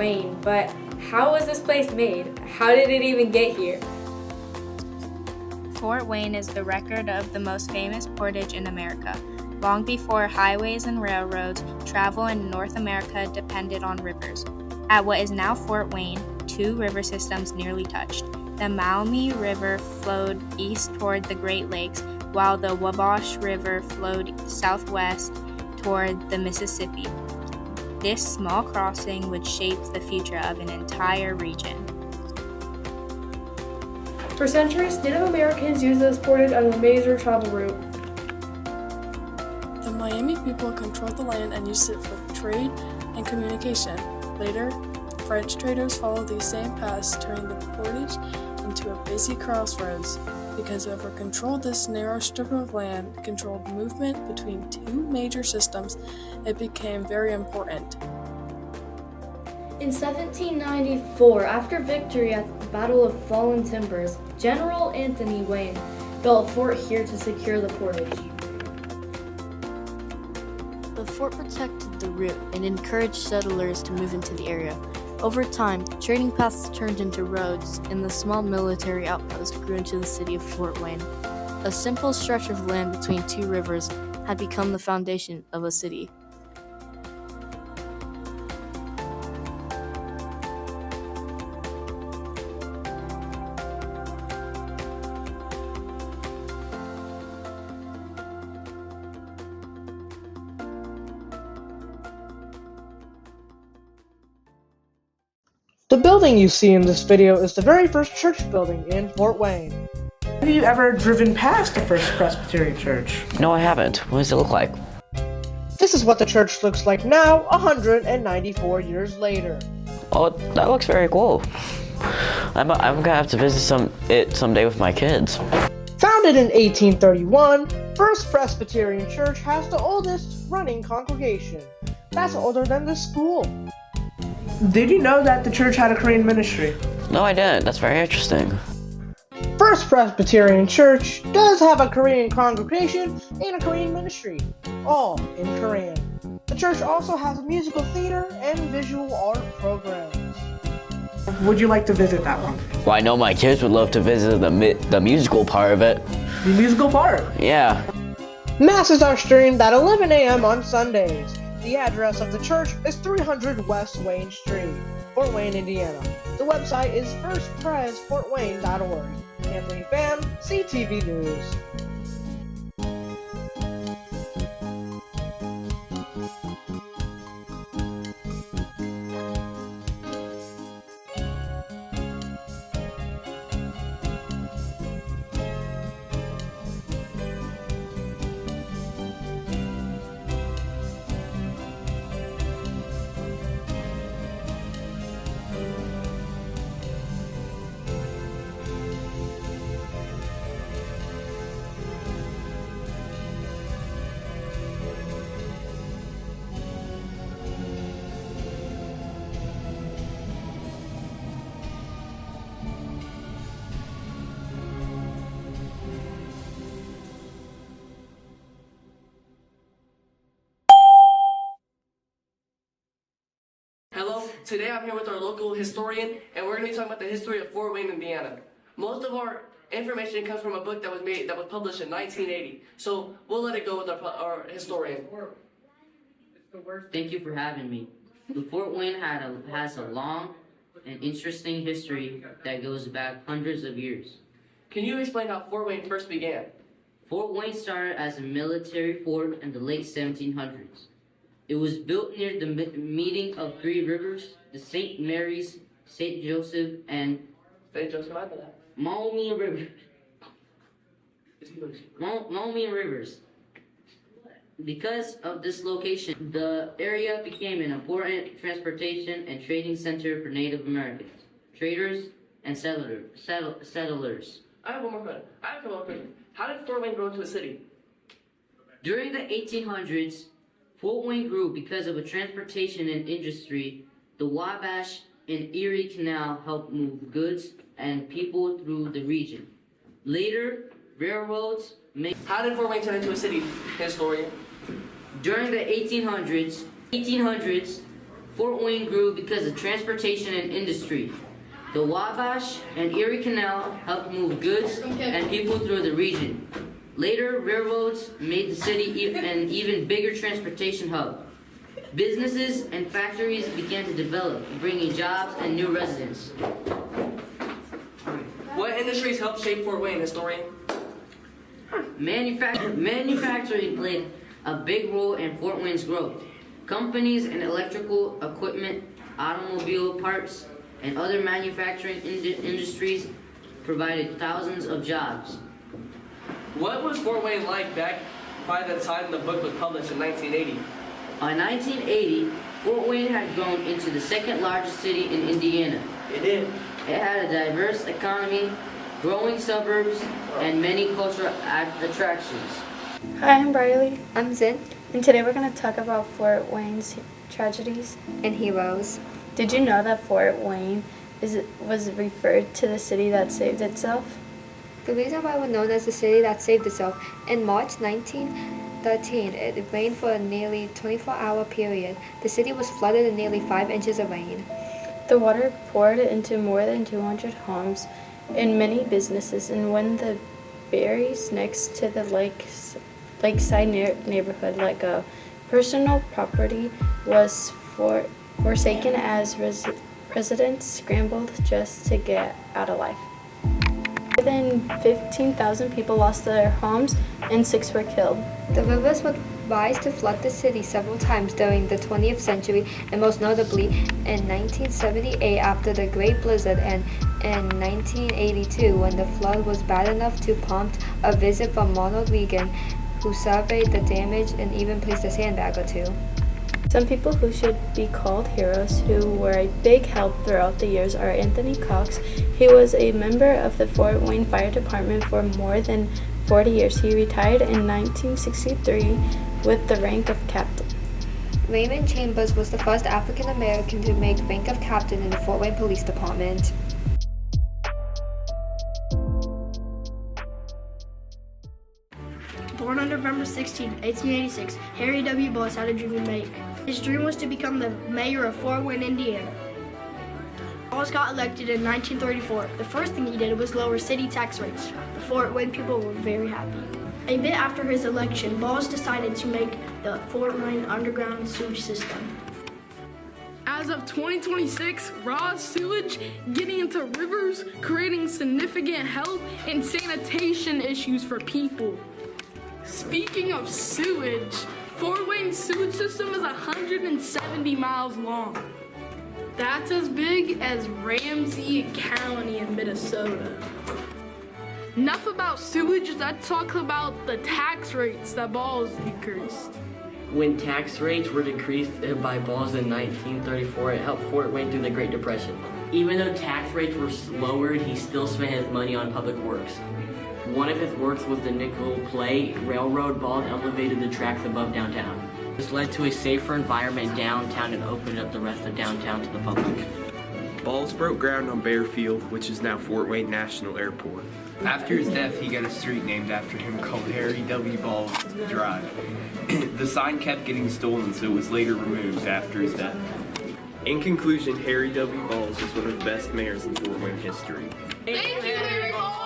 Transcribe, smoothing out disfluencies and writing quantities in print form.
Wayne, but how was this place made? How did it even get here? Fort Wayne is the record of the most famous portage in America. Long before highways and railroads, travel in North America depended on rivers. At what is now Fort Wayne, two river systems nearly touched. The Maumee River flowed east toward the Great Lakes, while the Wabash River flowed southwest toward the Mississippi. This small crossing would shape the future of an entire region. For centuries, Native Americans used this portage as a major travel route. The Miami people controlled the land and used it for trade and communication. Later, French traders followed these same paths, turning the portage into a busy crossroads. Because whoever controlled this narrow strip of land controlled movement between two major systems, it became very important. In 1794, after victory at the Battle of Fallen Timbers, General Anthony Wayne built a fort here to secure the portage. The fort protected the route and encouraged settlers to move into the area. Over time, trading paths turned into roads, and the small military outpost grew into the city of Fort Wayne. A simple stretch of land between two rivers had become the foundation of a city. The building you see in this video is the very first church building in Fort Wayne. Have you ever driven past the First Presbyterian Church? No, I haven't. What does it look like? This is what the church looks like now, 194 years later. Oh, that looks very cool. I'm gonna have to visit it someday with my kids. Founded in 1831, First Presbyterian Church has the oldest running congregation. That's older than the school. Did you know that the church had a Korean ministry? No, I didn't. That's very interesting. First Presbyterian Church does have a Korean congregation and a Korean ministry, all in Korean. The church also has a musical theater and visual art programs. Would you like to visit that one? Well, I know my kids would love to visit the musical part of it. The musical part? Yeah. Masses are streamed at 11 a.m. on Sundays. The address of the church is 300 West Wayne Street, Fort Wayne, Indiana. The website is firstpresfortwayne.org. Anthony Pham, CTV News. Hello, today I'm here with our local historian, and we're going to be talking about the history of Fort Wayne, Indiana. Most of our information comes from a book that was published in 1980, so we'll let it go with our historian. Thank you for having me. The Fort Wayne has a long and interesting history that goes back hundreds of years. Can you explain how Fort Wayne first began? Fort Wayne started as a military fort in the late 1700s. It was built near the meeting of three rivers, the St. Mary's, St. Joseph, and Maumee River. Maumee Rivers. Because of this location, the area became an important transportation and trading center for Native Americans, traders, and settlers. I have one more question. How did Fort Wayne grow into a city? During the 1800s, Fort Wayne grew because of a transportation and industry. The Wabash and Erie Canal helped move goods and people through the region. Later, railroads made... How did Fort Wayne turn into a city, historian? During the 1800s, Fort Wayne grew because of transportation and industry. The Wabash and Erie Canal helped move goods and people through the region. Later, railroads made the city an even bigger transportation hub. Businesses and factories began to develop, bringing jobs and new residents. What industries helped shape Fort Wayne, historian? Manufacturing played a big role in Fort Wayne's growth. Companies and electrical equipment, automobile parts, and other manufacturing industries provided thousands of jobs. What was Fort Wayne like back by the time the book was published in 1980? By 1980, Fort Wayne had grown into the second largest city in Indiana. It did. It had a diverse economy, growing suburbs, and many cultural attractions. Hi, I'm Briley, I'm Zin, and today we're going to talk about Fort Wayne's tragedies and heroes. Did you know that Fort Wayne was referred to the city that saved itself? The reason why it was known as the city that saved itself, in March 1913, it rained for a nearly 24-hour period. The city was flooded in nearly 5 inches of rain. The water poured into more than 200 homes and many businesses, and when the berries next to the lakeside neighborhood, like a personal property, was forsaken as residents scrambled just to get out alive. More than 15,000 people lost their homes and 6 were killed. The rivers would rise to flood the city several times during the 20th century, and most notably in 1978 after the Great Blizzard, and in 1982 when the flood was bad enough to prompt a visit from Ronald Reagan, who surveyed the damage and even placed a sandbag or two. Some people who should be called heroes who were a big help throughout the years are Anthony Cox. He was a member of the Fort Wayne Fire Department for more than 40 years. He retired in 1963 with the rank of captain. Raymond Chambers was the first African American to make rank of captain in the Fort Wayne Police Department. Born on November 16, 1886, Harry W. Bowles had a dream to make. His dream was to become the mayor of Fort Wayne, Indiana. Bowles got elected in 1934. The first thing he did was lower city tax rates. The Fort Wayne people were very happy. A bit after his election, Bowles decided to make the Fort Wayne underground sewage system. As of 2026, raw sewage getting into rivers, creating significant health and sanitation issues for people. Speaking of sewage, Fort Wayne's sewage system is 170 miles long. That's as big as Ramsey County in Minnesota. Enough about sewage, let's talk about the tax rates that Bowles decreased. When tax rates were decreased by Bowles in 1934, it helped Fort Wayne through the Great Depression. Even though tax rates were lowered, he still spent his money on public works. One of his works was the Nickel Plate Railroad. Bowles elevated the tracks above downtown. This led to a safer environment downtown and opened up the rest of downtown to the public. Bowles broke ground on Bear Field, which is now Fort Wayne National Airport. After his death, he got a street named after him called Harry W. Bowles Drive. The sign kept getting stolen, so it was later removed after his death. In conclusion, Harry W. Bowles is one of the best mayors in Fort Wayne history. Thank you, Harry Bowles!